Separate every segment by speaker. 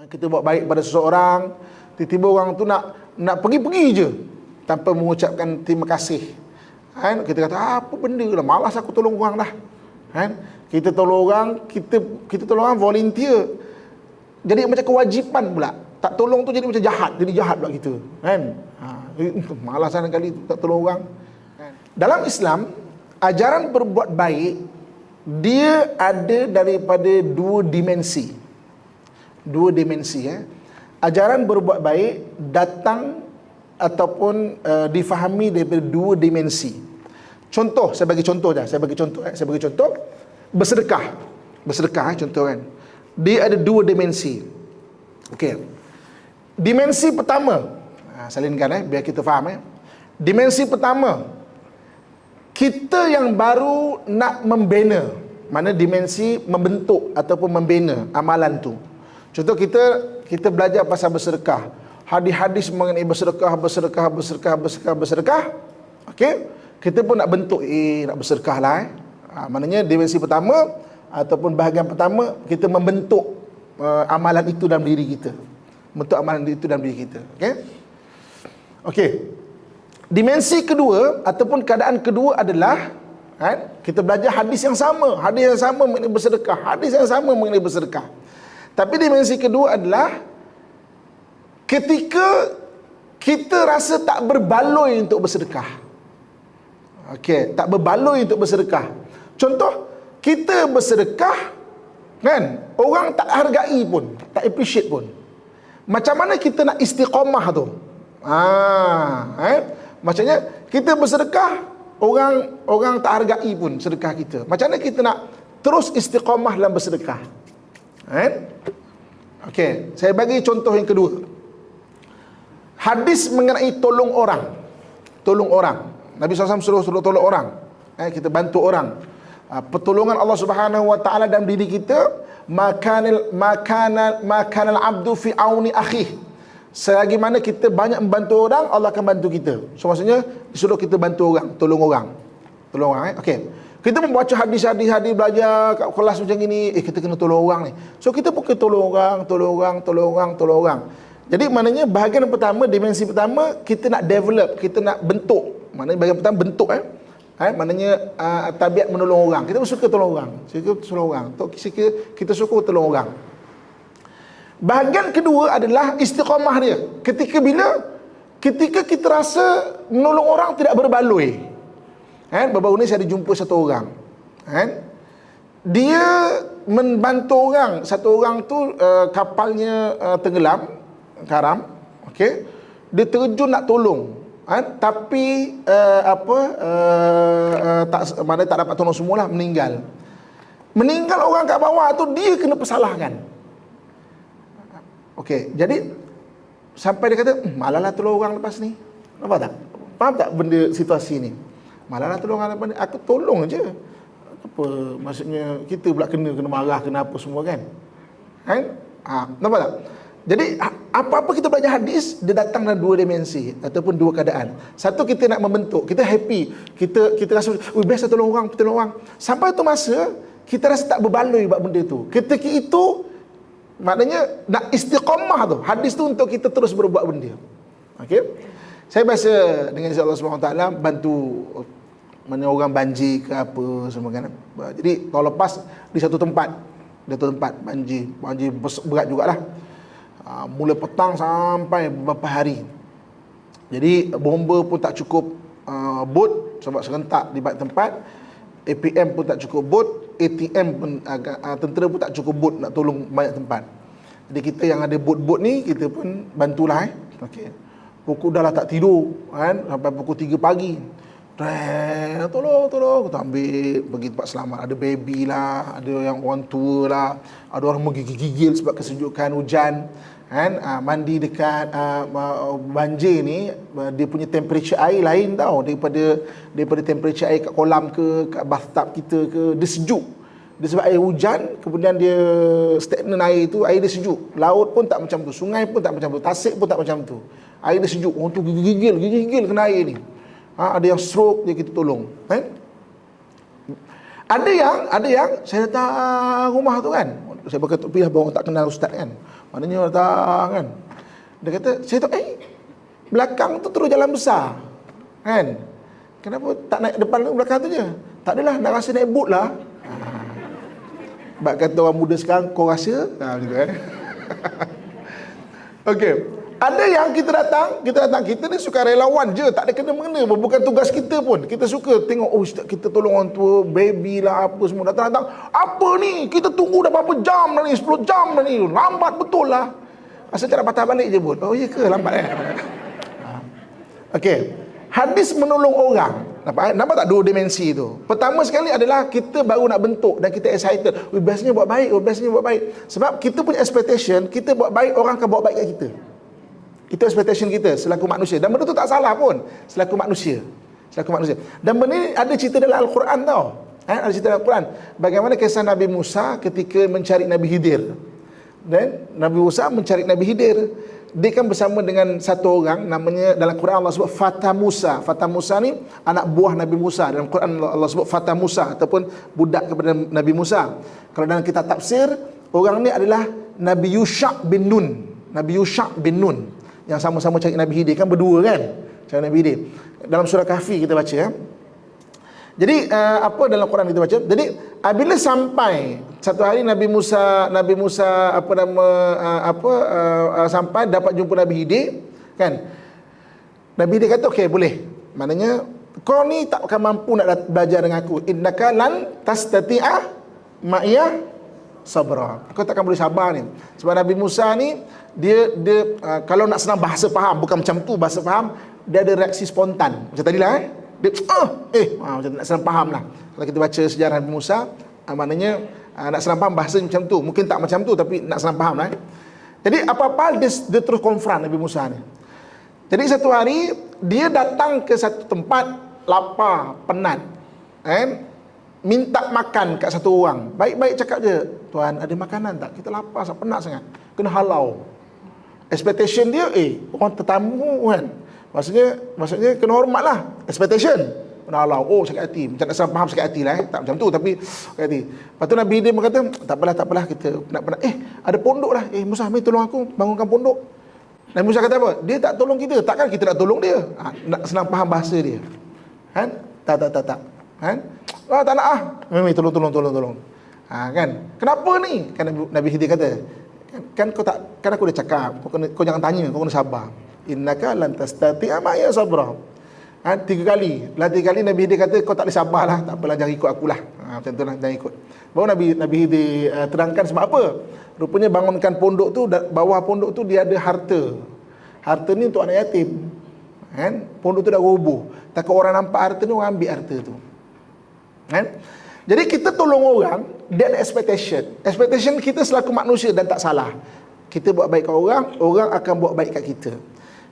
Speaker 1: Kita buat baik pada seseorang, tiba-tiba orang tu nak pergi-pergi je tanpa mengucapkan terima kasih. Kan? Kita kata apa benda lah, malas aku tolong orang dah. Kan? Kita tolong orang, kita tolong orang volunteer. Jadi macam kewajipan pula. Tak tolong tu jadi macam jahat, jadi jahat pula kita. Kan? Malasan kali tak tolong orang. Kan? Dalam Islam, ajaran berbuat baik dia ada daripada dua dimensi. Ajaran berbuat baik datang ataupun difahami daripada dua dimensi. Contoh, saya bagi contoh, bersedekah, contoh kan. Dia ada dua dimensi. Okey. Dimensi pertama, salinkan biar kita faham. Dimensi pertama, kita yang baru nak membina, mana dimensi membentuk ataupun membina amalan tu. Contoh kita belajar pasal bersedekah. Hadis-hadis mengenai bersedekah. Okey, kita pun nak bentuk nak bersedekah lah. Maknanya dimensi pertama ataupun bahagian pertama, kita membentuk amalan itu dalam diri kita. Bentuk amalan itu dalam diri kita. Okey. Dimensi kedua ataupun keadaan kedua adalah kita belajar hadis yang sama mengenai bersedekah. Tapi dimensi kedua adalah ketika kita rasa tak berbaloi untuk bersedekah. Okey, tak berbaloi untuk bersedekah. Contoh, kita bersedekah kan, orang tak hargai pun, tak appreciate pun. Macam mana kita nak istiqamah tu? Maksudnya kita bersedekah, orang tak hargai pun sedekah kita. Macam mana kita nak terus istiqamah dalam bersedekah? Okey, saya bagi contoh yang kedua. Hadis mengenai tolong orang. Nabi SAW suruh tolong orang. Kita bantu orang. Pertolongan Allah Subhanahu Wa Taala dalam diri kita, makanal abdu fi auni akhih. Selagi mana kita banyak membantu orang, Allah akan bantu kita. So maksudnya disuruh kita bantu orang, tolong orang. Okey. Kita membaca hadis-hadis, belajar kat kelas macam gini, kita kena tolong orang ni. So kita pun kena tolong orang. Jadi maknanya bahagian pertama, dimensi pertama, kita nak develop, kita nak bentuk. Maknanya bahagian pertama bentuk maknanya tabiat menolong orang. Kita pun suka tolong orang. Kita suka tolong orang. Bahagian kedua adalah istiqamah dia. Ketika kita rasa menolong orang tidak berbaloi. Baru-baru ni saya ada jumpa satu orang. Dia membantu orang. Satu orang tu kapalnya tenggelam, karam. Okey. Dia terjun nak tolong. Tapi tak dapat tolong semualah, meninggal orang kat bawah tu, dia kena persalahkan. Okey, jadi sampai dia kata, malahlah tolong orang lepas ni. Nampak tak? Faham tak benda situasi ni? Malahlah tolong orang lepas ni, aku tolong je. Apa maksudnya kita pula kena marah, kena apa semua kan? Nampak tak? Jadi apa-apa kita belajar hadis, dia datang dalam dua dimensi ataupun dua keadaan. Satu, kita nak membentuk, kita happy, kita rasa biasa tolong orang. Sampai tu masa kita rasa tak berbaloi buat benda tu. Ketika itu maknanya nak istiqamah tu. Hadis tu untuk kita terus berbuat benda. Okey. Saya biasa dengan izin Allah Subhanahu Wa Taala bantu mana orang banjir ke apa semua kan. Jadi tahun lepas di satu tempat banjir berat jugalah. Mula petang sampai beberapa hari. Jadi bomba pun tak cukup bot sebab serentak di banyak tempat. APM pun tak cukup bot, ATM pun tentera pun tak cukup bot nak tolong banyak tempat. Jadi kita yang ada bot-bot ni, kita pun bantulah Okey. Pukul dah lah tak tidur kan, sampai pukul 3 pagi. Tolong kita ambil pergi tempat selamat. Ada baby lah, ada yang orang tua lah, ada orang menggigil sebab kesejukan hujan kan. Mandi dekat banjir ni, dia punya temperature air lain tau daripada temperature air kat kolam ke, kat bathtub kita ke. Dia sejuk. Dia sebab air hujan, kemudian dia stagnan air tu, air dia sejuk. Laut pun tak macam tu, sungai pun tak macam tu, tasik pun tak macam tu. Air dia sejuk. Orang tu gigil kena air ni. Ada yang stroke, dia kita tolong. Ada yang saya datang rumah tu kan, saya pakai topi lah, orang tak kenal ustaz kan. Maknanya datang kan. Dia kata, saya tahu, belakang tu terus jalan besar. Kan? Kenapa tak naik depan tu, belakang tu je? Tak adalah, nak rasa naik boat lah. Bak kata orang muda sekarang, kau rasa? Macam tu Okey. Ada yang kita datang, kita ni suka relawan je, tak ada kena-mengena, bukan tugas kita pun. Kita suka tengok, ustaz, kita tolong orang tua, baby lah, apa semua datang-datang. Apa ni? Kita tunggu dah berapa jam dah ni, 10 jam dah ni. Lambat betul lah. Asal cara patah balik je pun. Oh iya ke? Lambat Okey. Hadis menolong orang. Nampak tak dua dimensi tu? Pertama sekali adalah kita baru nak bentuk dan kita excited. Bestnya buat baik, bestnya buat baik. Sebab kita punya expectation, kita buat baik, orang akan buat baik kat kita. Itu expectation kita selaku manusia. Dan benda tu tak salah pun selaku manusia. Dan benda ni ada cerita dalam Al-Quran tau. Ada cerita dalam Al-Quran. Bagaimana kisah Nabi Musa ketika mencari Nabi Khidir. Dan Nabi Musa mencari Nabi Khidir. Dia kan bersama dengan satu orang, namanya dalam Quran Allah sebut Fata Musa. Fata Musa ni anak buah Nabi Musa. Dalam Quran Allah sebut Fata Musa ataupun budak kepada Nabi Musa. Kalau dalam kitab tafsir, orang ni adalah Nabi Yusha' bin Nun. Nabi Yusha' bin Nun yang sama-sama cari Nabi Khidir, kan berdua kan cari Nabi Khidir. Dalam surah Kahfi kita baca Jadi apa dalam Quran kita baca? Jadi bila sampai satu hari Nabi Musa sampai dapat jumpa Nabi Khidir kan. Nabi Khidir kata okey boleh. Maknanya kau ni tak akan mampu nak belajar dengan aku. Innaka lan tastati'a ma'iya sabra. Kau takkan boleh sabar ni. Sebab Nabi Musa ni dia kalau nak senang bahasa faham, bukan macam tu bahasa faham, dia ada reaksi spontan. Macam tadilah dia macam nak senang faham lah. Kalau kita baca sejarah Nabi Musa, maknanya nak senang faham bahasa macam tu. Mungkin tak macam tu, tapi nak senang faham lah. Jadi apa-apa dia terus konfront Nabi Musa ni. Jadi satu hari dia datang ke satu tempat, lapar, penat, minta makan kat satu orang. Baik-baik cakap je, tuan ada makanan tak? Kita lapar, penat sangat. Kena halau. Expectation dia, orang tetamu kan. Maksudnya kena hormat lah. Expectation. Kena halau. Sakit hati. Macam nak faham sakit hati lah. Tak macam tu, tapi sakit hati. Lepas tu Nabi dia berkata, tak apalah, kita penat. Ada pondok lah. Musa, mari tolong aku bangunkan pondok. Nabi Musa kata apa? Dia tak tolong kita. Takkan kita nak tolong dia? Nak senang faham bahasa dia. Kan? Tak. Kan? Tak nak Mari tolong. Kan? Kenapa ni? Kan Nabi Khidir kata, kan aku dah cakap, kau jangan tanya, kau kena sabar. Innaka lan tastati'a ma'iya sabra. 3 kali. Tiga kali Nabi Khidir kata, kau tak boleh sabar lah, tak apalah, jangan ikut akulah. Macam tu lah, jangan ikut. Baru Nabi Khidir terangkan sebab apa. Rupanya bangunkan pondok tu, bawah pondok tu dia ada harta. Harta ni untuk anak yatim. Kan? Pondok tu dah roboh. Takut orang nampak harta ni, orang ambil harta tu. Kan? Jadi kita tolong orang, dia ada expectation. Expectation kita selaku manusia dan tak salah. Kita buat baik kat orang, orang akan buat baik kat kita.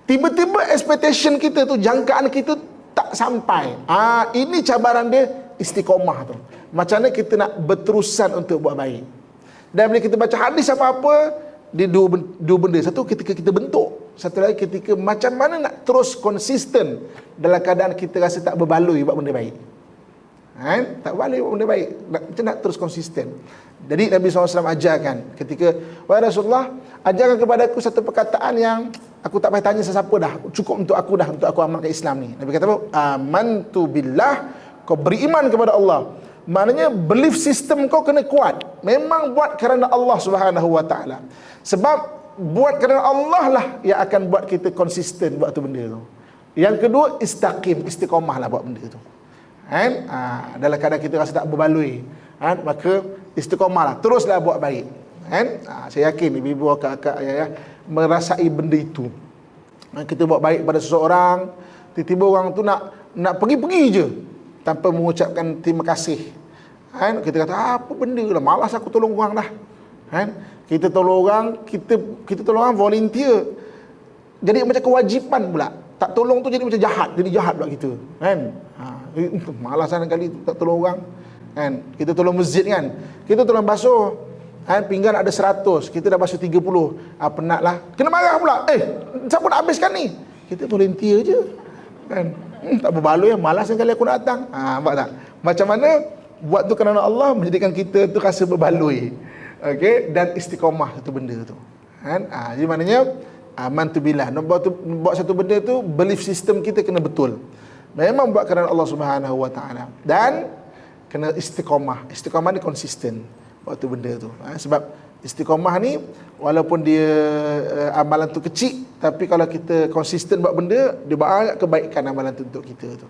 Speaker 1: Tiba-tiba expectation kita tu, jangkaan kita tak sampai. Ini cabaran dia, istiqomah tu. Macam mana kita nak berterusan untuk buat baik. Dan bila kita baca hadis apa-apa, dia dua benda. Satu ketika kita bentuk, satu lagi ketika macam mana nak terus konsisten dalam keadaan kita rasa tak berbaloi buat benda baik. Tak balik buat benda baik. Macam nak terus konsisten. Jadi Nabi SAW ajarkan ketika, wahai Rasulullah, ajarkan kepada aku satu perkataan yang aku tak payah tanya sesiapa dah, cukup untuk aku amalkan Islam ni. Nabi kata apa? Amantu billah, kau beriman kepada Allah. Maknanya belief system kau kena kuat. Memang buat kerana Allah Subhanahu Wa Taala. Sebab buat kerana Allah lah yang akan buat kita konsisten buat tu benda tu. Yang kedua, istiqomah lah buat benda tu. Dalam keadaan kita rasa tak berbaloi, maka istiqomah lah, teruslah buat baik. Saya yakin ibu-ibu, kakak, ayah merasai benda itu. Kita buat baik pada seseorang, tiba-tiba orang tu nak pergi-pergi je tanpa mengucapkan terima kasih. Kita kata apa benda lah, malas aku tolong orang dah. Kita tolong orang, kita tolong orang volunteer, jadi macam kewajipan pula. Tak tolong tu jadi macam jahat, jadi jahat pula kita. Malasan kali tak tolong orang. Kita tolong masjid kan, kita tolong basuh pinggan ada 100, kita dah basuh 30. Penat lah, kena marah pula. Siapa nak habiskan ni? Kita volunteer je kan. Tak berbaloi, malas kali aku nak datang. Nampak tak? Macam mana buat tu kerana Allah menjadikan kita tu rasa berbaloi. Okey, dan istiqomah satu benda tu. Kan? Jadi maknanya aman tu billah. Nak buat satu benda tu, belief system kita kena betul. Memang buat kerana Allah Subhanahu Wa Taala. Dan kena istiqamah. Istiqamah ni konsisten buat tu benda tu. Sebab istiqamah ni walaupun dia amalan tu kecil, tapi kalau kita konsisten buat benda, dia banyak kebaikan amalan tu untuk kita tu.